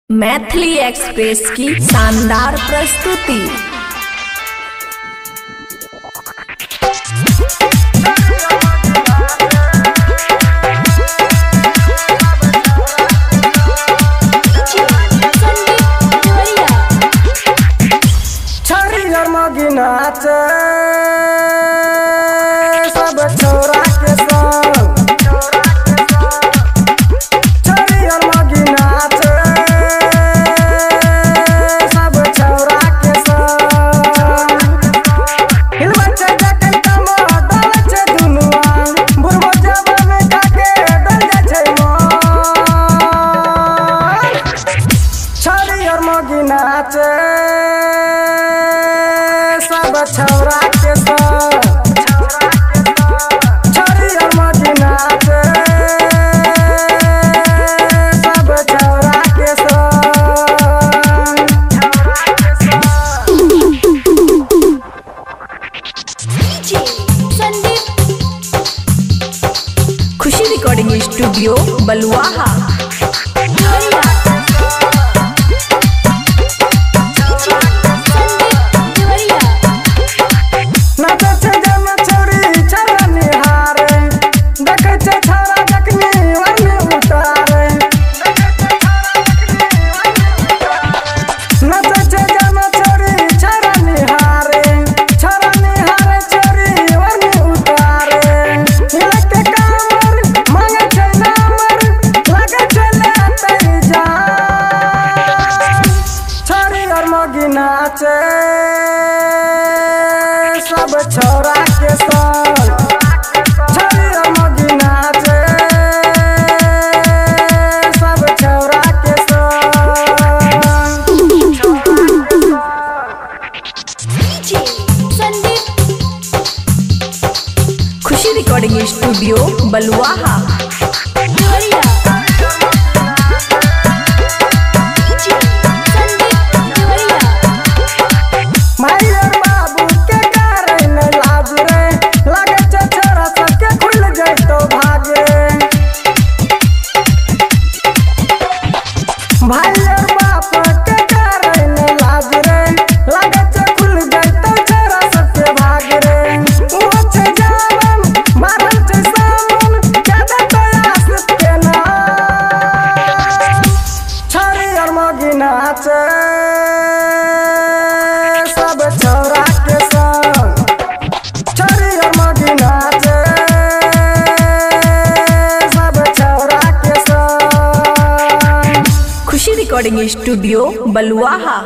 Maithili express की शानदार प्रस्तुति। सब छोरा के छौरा के छोरी और मगी नाचे सब छौरा के खुशी रिकॉर्डिंग स्टूडियो बलुआहा। नाचे सब छौरा के छोरी और मगी नाचे सब छौरा के खुशी रिकॉर्डिंग स्टूडियो बलुआहा। भाई और बाप के कारण लाज रे लगे तो खुल गई तो छोरा सबके भाग रे उछे जावन मारल छे सामन ज्यादा तो आस के ना छोरी और मगी नाचे सब छौरा के छोरी और मगी नाचे सब छौरा के खुशी रिकॉर्डिंग स्टूडियो बलुआहा।